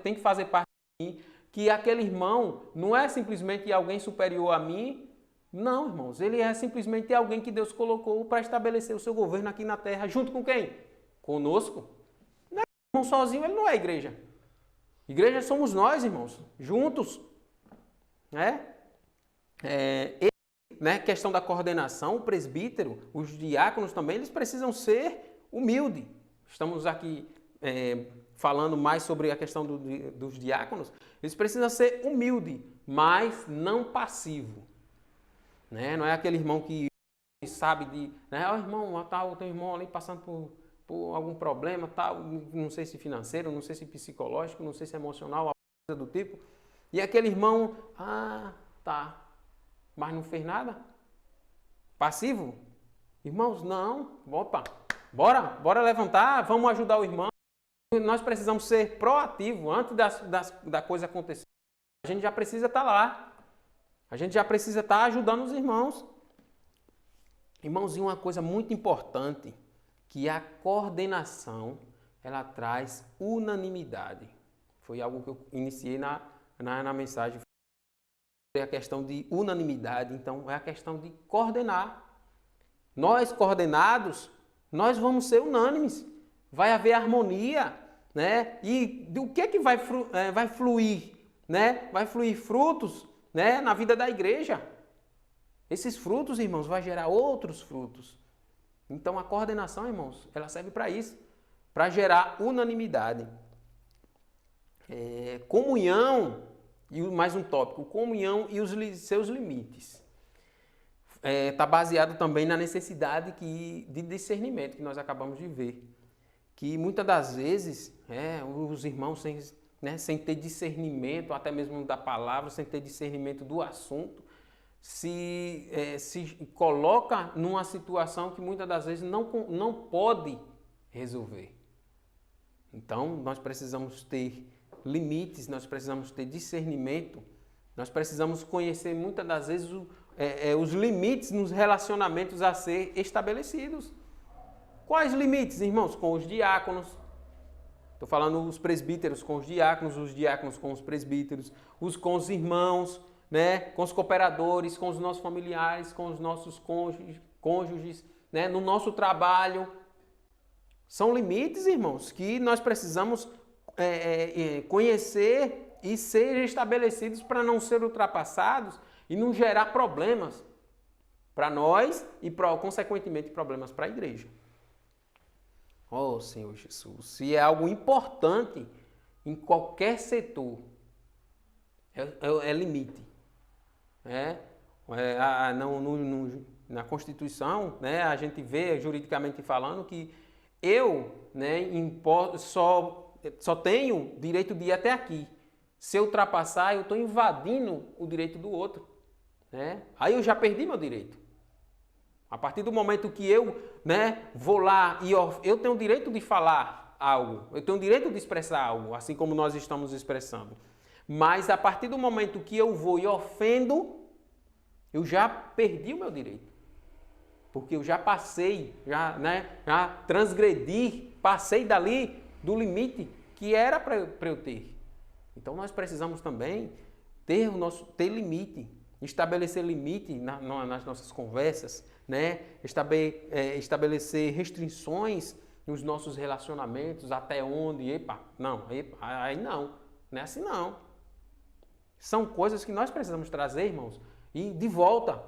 tem que fazer parte de mim, que aquele irmão não é simplesmente alguém superior a mim, não, irmãos, ele é simplesmente alguém que Deus colocou para estabelecer o seu governo aqui na terra, junto com quem? Conosco. Não é irmão sozinho, ele não é igreja. Igreja somos nós, irmãos, juntos. Questão da coordenação, o presbítero, os diáconos também, eles precisam ser humildes. Estamos aqui falando mais sobre a questão dos diáconos. Eles precisam ser humildes, mas não passivo. Não é aquele irmão que sabe de... irmão, tem um irmão ali passando por por algum problema, tal, não sei se financeiro, não sei se psicológico, não sei se emocional, alguma coisa do tipo. E aquele irmão, tá, mas não fez nada? Passivo? Irmãos, não, opa, bora levantar, vamos ajudar o irmão. Nós precisamos ser proativos antes da coisa acontecer. A gente já precisa estar lá. A gente já precisa estar ajudando os irmãos. Irmãos, e uma coisa muito importante, que a coordenação, ela traz unanimidade. Foi algo que eu iniciei na mensagem. Foi a questão de unanimidade, então é a questão de coordenar. Nós coordenados, nós vamos ser unânimes. Vai haver harmonia, né? E do que vai fluir, né? Vai fluir frutos, né? Na vida da igreja. Esses frutos, irmãos, vai gerar outros frutos. Então a coordenação, irmãos, ela serve para isso, para gerar unanimidade. Comunhão, e mais um tópico, comunhão e os seus limites. Está baseado também na necessidade de discernimento que nós acabamos de ver. Que muitas das vezes os irmãos sem ter discernimento, até mesmo da palavra, sem ter discernimento do assunto, se coloca numa situação que muitas das vezes não pode resolver. Então, nós precisamos ter limites, nós precisamos ter discernimento, nós precisamos conhecer muitas das vezes os limites nos relacionamentos a ser estabelecidos. Quais limites, irmãos? Com os diáconos. Estou falando os presbíteros com os diáconos com os presbíteros, com os irmãos, né? Com os cooperadores, com os nossos familiares, com os nossos cônjuges, né? No nosso trabalho. São limites, irmãos, que nós precisamos conhecer e ser estabelecidos para não ser ultrapassados e não gerar problemas para nós e, consequentemente, problemas para a igreja. Oh, Senhor Jesus, se é algo importante em qualquer setor, é limite. Na Constituição, né, a gente vê, juridicamente falando, que eu, né, só tenho direito de ir até aqui. Se eu ultrapassar, eu estou invadindo o direito do outro. Né? Aí eu já perdi meu direito. A partir do momento que eu, né, vou lá e eu tenho o direito de falar algo, eu tenho o direito de expressar algo, assim como nós estamos expressando. Mas a partir do momento que eu vou e ofendo, eu já perdi o meu direito. Porque eu já passei, já transgredi, passei dali do limite que era para eu ter. Então nós precisamos também ter limite, estabelecer limite nas nossas conversas, né? Estabelecer restrições nos nossos relacionamentos, até onde, aí não é assim não. São coisas que nós precisamos trazer, irmãos, e de volta,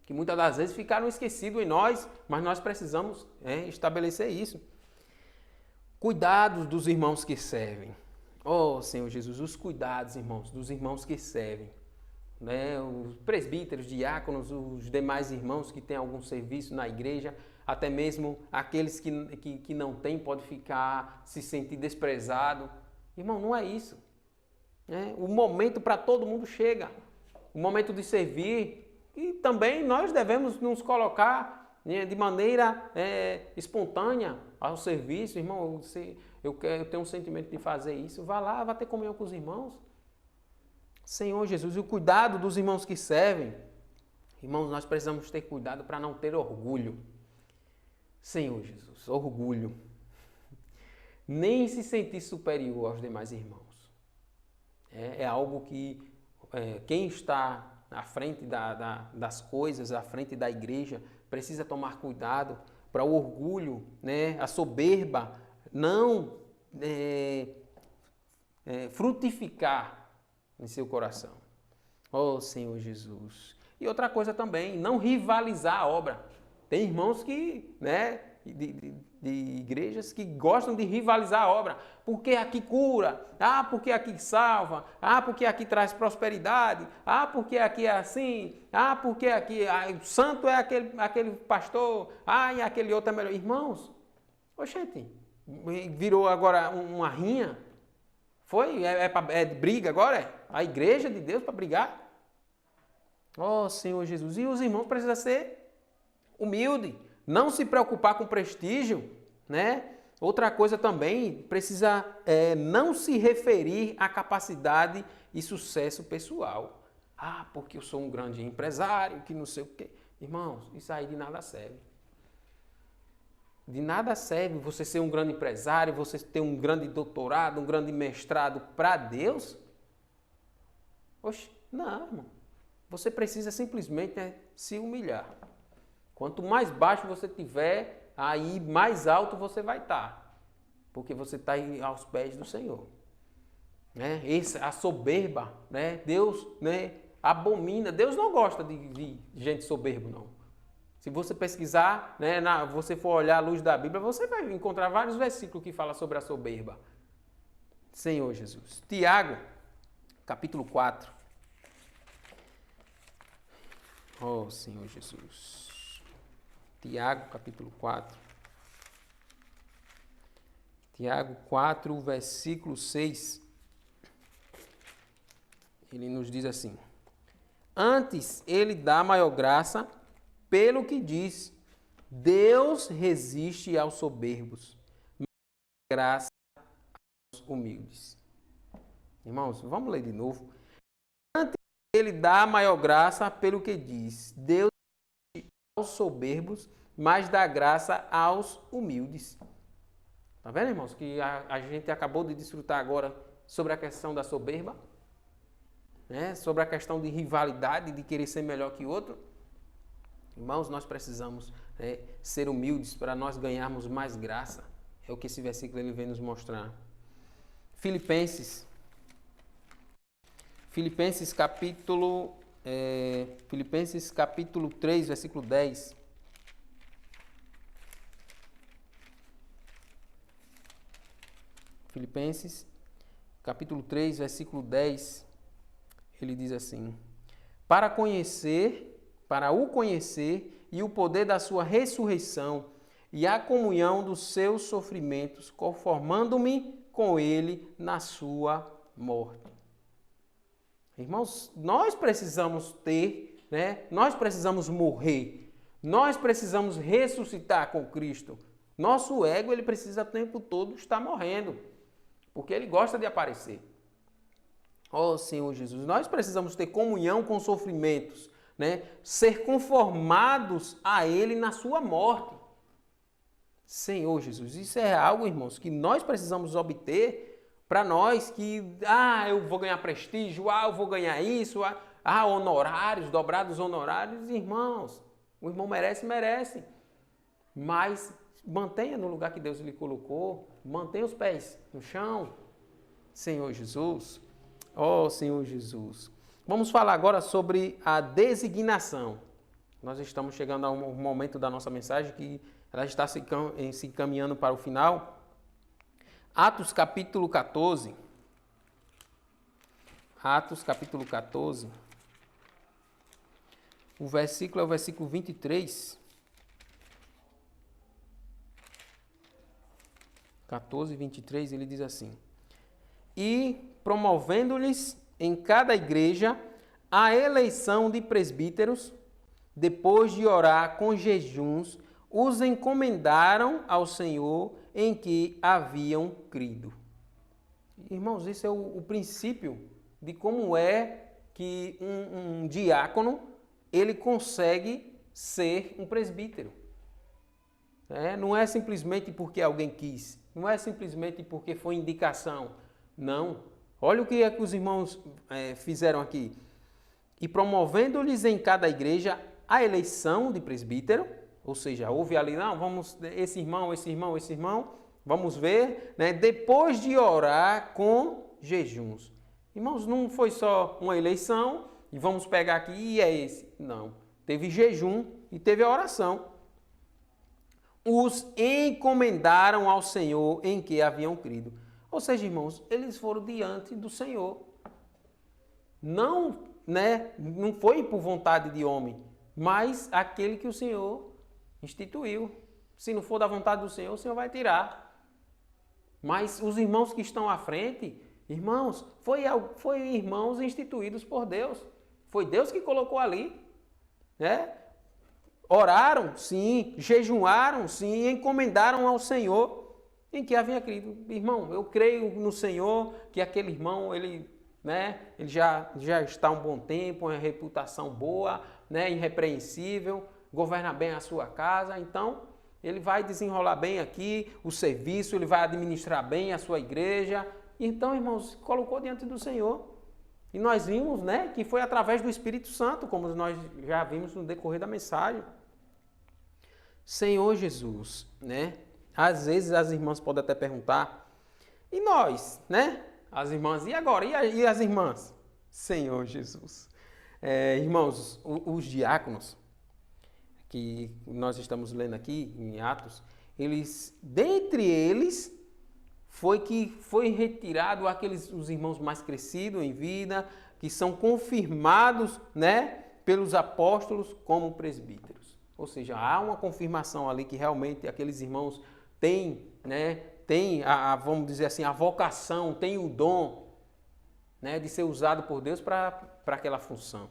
que muitas das vezes ficaram esquecidos em nós, mas nós precisamos estabelecer isso. Cuidados dos irmãos que servem. Oh, Senhor Jesus, os cuidados, irmãos, dos irmãos que servem. Né? Os presbíteros, diáconos, os demais irmãos que têm algum serviço na igreja, até mesmo aqueles que não têm, podem se sentir desprezado. Irmão, não é isso. O momento para todo mundo chega. O momento de servir. E também nós devemos nos colocar de maneira espontânea ao serviço. Irmão, eu tenho um sentimento de fazer isso. Vá lá, vá ter comunhão com os irmãos. Senhor Jesus, e o cuidado dos irmãos que servem. Irmãos, nós precisamos ter cuidado para não ter orgulho. Senhor Jesus, orgulho. Nem se sentir superior aos demais irmãos. É algo que quem está à frente das coisas, à frente da igreja, precisa tomar cuidado para o orgulho, né, a soberba, não frutificar em seu coração. Oh, Senhor Jesus. E outra coisa também, não rivalizar a obra. Tem irmãos que, né, de igrejas que gostam de rivalizar a obra. Porque aqui cura, porque aqui salva, porque aqui traz prosperidade, porque aqui é assim, porque aqui o santo é aquele pastor, e aquele outro é melhor. Irmãos, Oxente, virou agora uma rinha? Foi? É briga agora? É? A igreja de Deus para brigar? Oh, Senhor Jesus. E os irmãos precisam ser humilde, não se preocupar com prestígio, né? Outra coisa também, precisa não se referir à capacidade e sucesso pessoal. Ah, porque eu sou um grande empresário, que não sei o quê. Irmãos, isso aí de nada serve. De nada serve você ser um grande empresário, você ter um grande doutorado, um grande mestrado para Deus. Oxe, não, irmão. Você precisa simplesmente se humilhar. Quanto mais baixo você tiver, aí mais alto você vai estar. Porque você está aos pés do Senhor. Né? A soberba, né? Deus, né, abomina. Deus não gosta de gente soberba, não. Se você pesquisar, né, você for olhar a luz da Bíblia, você vai encontrar vários versículos que falam sobre a soberba. Senhor Jesus. Tiago, capítulo 4. Oh, Senhor Jesus. Tiago, capítulo 4. Tiago 4, versículo 6. Ele nos diz assim: antes ele dá maior graça, pelo que diz, Deus resiste aos soberbos, mas dá graça aos humildes. Irmãos, vamos ler de novo. Antes ele dá maior graça, pelo que diz, Deus resiste aos soberbos, mas dá graça aos humildes. Tá vendo, irmãos, que a gente acabou de desfrutar agora sobre a questão da soberba, né? Sobre a questão de rivalidade, de querer ser melhor que o outro. Irmãos, nós precisamos ser humildes para nós ganharmos mais graça. É o que esse versículo ele vem nos mostrar. Filipenses capítulo 3, versículo 10. Filipenses capítulo 3, versículo 10. Ele diz assim: para o conhecer e o poder da sua ressurreição e a comunhão dos seus sofrimentos, conformando-me com ele na sua morte. Irmãos, nós precisamos ter, né? Nós precisamos morrer. Nós precisamos ressuscitar com Cristo. Nosso ego, ele precisa o tempo todo estar morrendo, porque ele gosta de aparecer. Oh, Senhor Jesus, nós precisamos ter comunhão com os sofrimentos, né? Ser conformados a Ele na sua morte. Senhor Jesus, isso é algo, irmãos, que nós precisamos obter para nós que, eu vou ganhar prestígio, eu vou ganhar isso, honorários, dobrados honorários. Irmãos, o irmão merece. Mas mantenha no lugar que Deus lhe colocou, mantenha os pés no chão. Senhor Jesus. Oh, Senhor Jesus. Vamos falar agora sobre a designação. Nós estamos chegando a um momento da nossa mensagem que ela está se encaminhando para o final. Atos capítulo 14. Atos capítulo 14. O versículo é o versículo 23. 14, 23, ele diz assim: e promovendo-lhes em cada igreja a eleição de presbíteros, depois de orar com jejuns, os encomendaram ao Senhor em que haviam crido. Irmãos, esse é o princípio de como é que um diácono ele consegue ser um presbítero. Não é simplesmente porque alguém quis, não é simplesmente porque foi indicação. Não. Olha o que é que os irmãos fizeram aqui. E promovendo-lhes em cada igreja a eleição de presbítero, ou seja, houve ali, vamos, esse irmão, vamos ver, né? Depois de orar com jejuns. Irmãos, não foi só uma eleição e vamos pegar aqui e é esse. Não. Teve jejum e teve a oração. Os encomendaram ao Senhor em que haviam crido. Ou seja, irmãos, eles foram diante do Senhor. Não, não foi por vontade de homem, mas aquele que o Senhor instituiu. Se não for da vontade do Senhor, o Senhor vai tirar. Mas os irmãos que estão à frente, irmãos, foi irmãos instituídos por Deus. Foi Deus que colocou ali. Né? Oraram, sim. Jejuaram, sim. Encomendaram ao Senhor em que havia crido. Irmão, eu creio no Senhor que aquele irmão, ele já está há um bom tempo, uma reputação boa, né? Irrepreensível, governa bem a sua casa. Então, ele vai desenrolar bem aqui o serviço, ele vai administrar bem a sua igreja. Então, irmãos, colocou diante do Senhor. E nós vimos, né, que foi através do Espírito Santo, como nós já vimos no decorrer da mensagem. Senhor Jesus, né? Às vezes as irmãs podem até perguntar, e nós, né? As irmãs, e agora? E as irmãs? Senhor Jesus. Irmãos, os diáconos, que nós estamos lendo aqui em Atos, dentre eles, foi retirado os irmãos mais crescidos em vida, que são confirmados, né, pelos apóstolos como presbíteros. Ou seja, há uma confirmação ali que realmente aqueles irmãos têm, né, vamos dizer assim, a vocação, têm o dom, né, de ser usado por Deus para aquela função.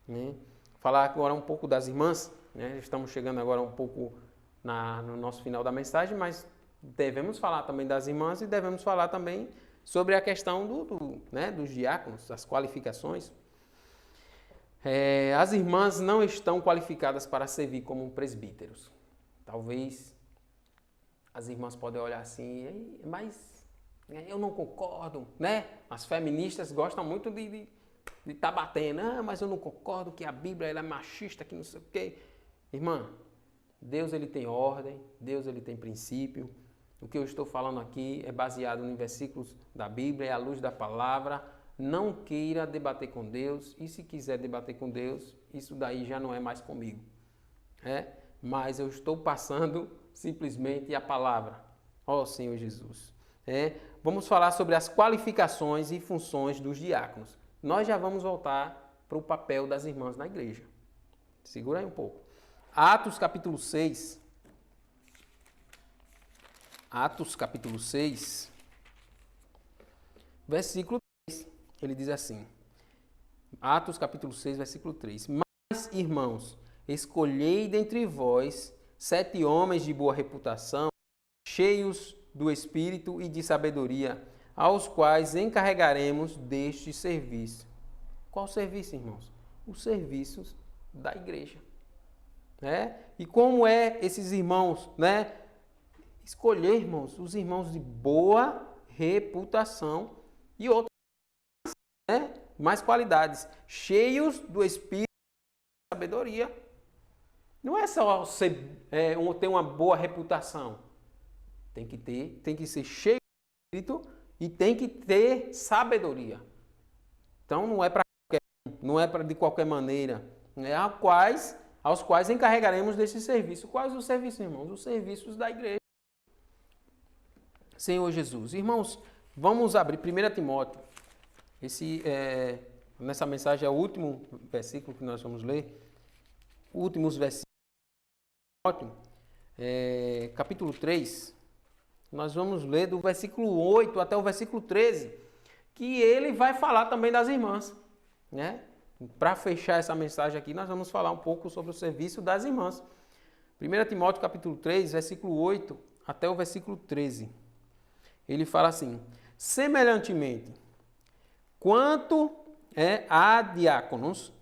Né? Falar agora um pouco das irmãs, né? Estamos chegando agora um pouco no nosso final da mensagem, mas devemos falar também das irmãs e devemos falar também sobre a questão dos diáconos, as qualificações. As irmãs não estão qualificadas para servir como presbíteros. Talvez as irmãs podem olhar assim, mas eu não concordo, né? As feministas gostam muito de estar batendo, mas eu não concordo que a Bíblia ela é machista, que não sei o quê. Irmã, Deus ele tem ordem, Deus ele tem princípio. O que eu estou falando aqui é baseado em versículos da Bíblia, é à luz da palavra. Não queira debater com Deus, e se quiser debater com Deus, isso daí já não é mais comigo. Mas eu estou passando simplesmente a palavra. Ó Senhor Jesus. Vamos falar sobre as qualificações e funções dos diáconos. Nós já vamos voltar para o papel das irmãs na igreja. Segura aí um pouco. Atos capítulo 6. Atos capítulo 6, versículo 3. Ele diz assim. Atos capítulo 6, versículo 3. Mas, irmãos, escolhei dentre vós 7 homens de boa reputação, cheios do Espírito e de sabedoria, aos quais encarregaremos deste serviço. Qual serviço, irmãos? Os serviços da igreja. E como esses irmãos, né? Escolher, irmãos, os irmãos de boa reputação e outros, né? Mais qualidades, cheios do Espírito e sabedoria. Não é só ter uma boa reputação. Tem que ser cheio do Espírito e tem que ter sabedoria. Então não é de qualquer maneira, aos quais encarregaremos desse serviço. Quais os serviços, irmãos? Os serviços da igreja. Senhor Jesus. Irmãos, vamos abrir 1 Timóteo. Nessa mensagem é o último versículo que nós vamos ler. Últimos versículos. Timóteo, capítulo 3. Nós vamos ler do versículo 8 até o versículo 13. Que ele vai falar também das irmãs. Né? Para fechar essa mensagem aqui, nós vamos falar um pouco sobre o serviço das irmãs. 1 Timóteo capítulo 3, versículo 8 até o versículo 13. Ele fala assim: semelhantemente, quanto a diáconos,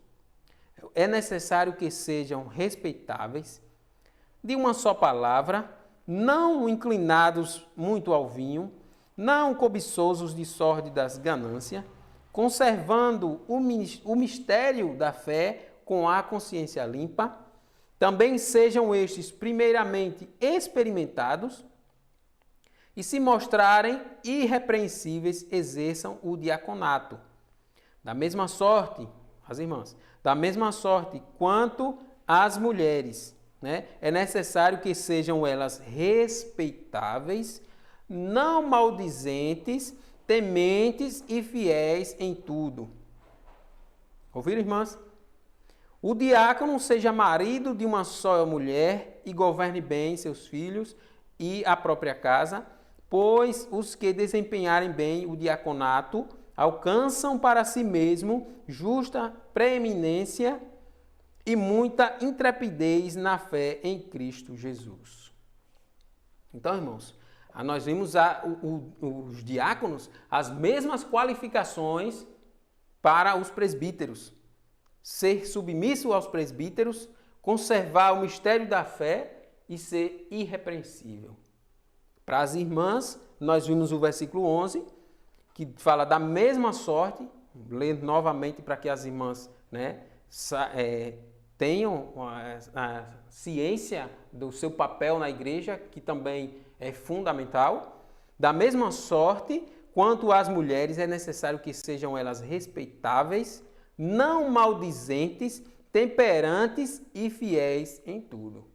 é necessário que sejam respeitáveis, de uma só palavra, não inclinados muito ao vinho, não cobiçosos de sórdidas ganâncias, conservando o mistério da fé com a consciência limpa. Também sejam estes primeiramente experimentados, e se mostrarem irrepreensíveis, exerçam o diaconato. Da mesma sorte, as irmãs, da mesma sorte quanto as mulheres, né? É necessário que sejam elas respeitáveis, não maldizentes, tementes e fiéis em tudo. Ouviram, irmãs? O diácono seja marido de uma só mulher e governe bem seus filhos e a própria casa, pois os que desempenharem bem o diaconato alcançam para si mesmo justa preeminência e muita intrepidez na fé em Cristo Jesus. Então, irmãos, nós vimos os diáconos, as mesmas qualificações para os presbíteros. Ser submisso aos presbíteros, conservar o mistério da fé e ser irrepreensível. Para as irmãs, nós vimos o versículo 11, que fala da mesma sorte, ler novamente para que as irmãs, né, tenham a ciência do seu papel na igreja, que também é fundamental. Da mesma sorte, quanto às mulheres, é necessário que sejam elas respeitáveis, não maldizentes, temperantes e fiéis em tudo.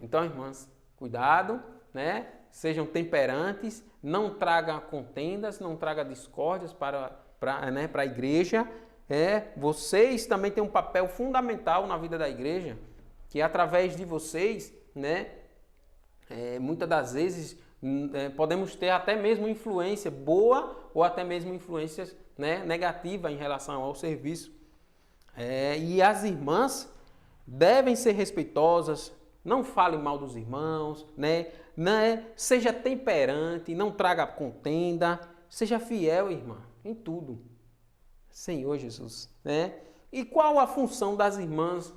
Então, irmãs, cuidado, né? Sejam temperantes, não tragam contendas, não tragam discórdias para a igreja. Vocês também têm um papel fundamental na vida da igreja, que através de vocês, né, muitas das vezes podemos ter até mesmo influência boa ou até mesmo influência, né, negativa em relação ao serviço. E as irmãs devem ser respeitosas, não fale mal dos irmãos, né? Seja temperante, não traga contenda, seja fiel, irmã, em tudo. Senhor Jesus, né? E qual a função das irmãs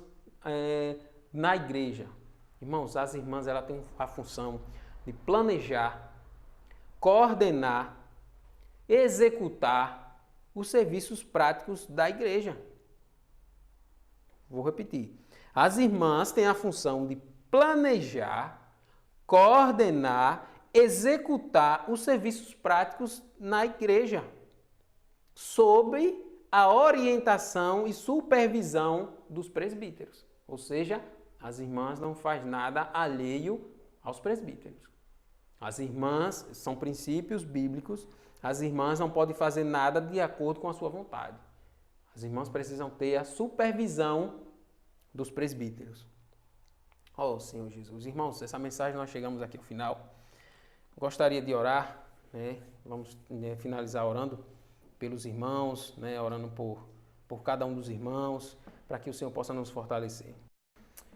na igreja? Irmãos, as irmãs ela têm a função de planejar, coordenar, executar os serviços práticos da igreja. Vou repetir. As irmãs têm a função de planejar, coordenar, executar os serviços práticos na igreja, sob a orientação e supervisão dos presbíteros. Ou seja, as irmãs não fazem nada alheio aos presbíteros. As irmãs são princípios bíblicos, as irmãs não podem fazer nada de acordo com a sua vontade. As irmãs precisam ter a supervisão dos presbíteros. Oh, Senhor Jesus. Irmãos, essa mensagem nós chegamos aqui ao final. Gostaria de orar, né? Vamos finalizar orando pelos irmãos, né? Orando por cada um dos irmãos, para que o Senhor possa nos fortalecer.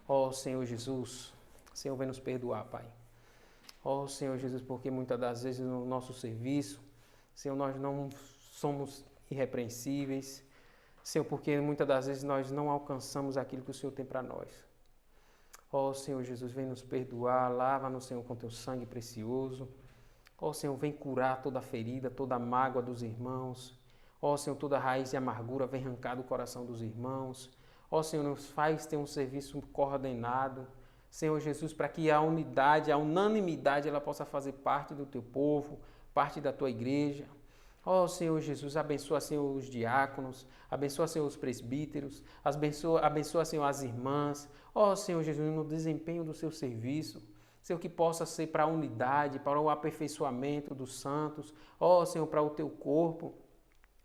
Oh, Senhor Jesus, Senhor, vem nos perdoar, Pai. Oh, Senhor Jesus, porque muitas das vezes no nosso serviço, Senhor, nós não somos irrepreensíveis. Senhor, porque muitas das vezes nós não alcançamos aquilo que o Senhor tem para nós. Ó Senhor Jesus, vem nos perdoar, lava-nos, Senhor, com teu sangue precioso. Ó Senhor, vem curar toda a ferida, toda a mágoa dos irmãos. Ó Senhor, toda a raiz de amargura vem arrancar do coração dos irmãos. Ó Senhor, nos faz ter um serviço coordenado. Senhor Jesus, para que a unidade, a unanimidade, ela possa fazer parte do teu povo, parte da tua igreja. Ó Senhor Jesus, abençoa, Senhor, os diáconos, abençoa, Senhor, os presbíteros, abençoa, Senhor, as irmãs. Ó Senhor Jesus, no desempenho do seu serviço, Senhor, que possa ser para a unidade, para o aperfeiçoamento dos santos. Ó Senhor, para o teu corpo.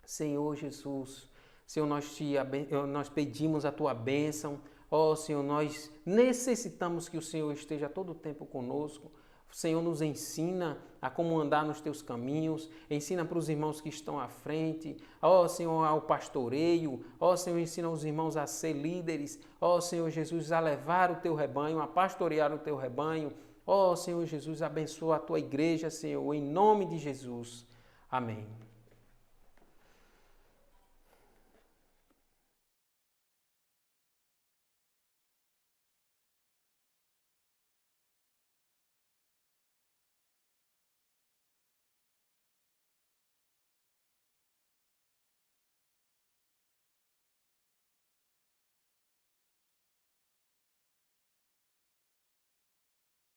Senhor Jesus, Senhor, nós pedimos a tua bênção. Ó Senhor, nós necessitamos que o Senhor esteja todo o tempo conosco. Senhor, nos ensina a como andar nos teus caminhos, ensina para os irmãos que estão à frente, ó Senhor, ao pastoreio, ó Senhor, ensina os irmãos a ser líderes, ó Senhor Jesus, a levar o teu rebanho, a pastorear o teu rebanho, ó Senhor Jesus, abençoa a tua igreja, Senhor, em nome de Jesus. Amém.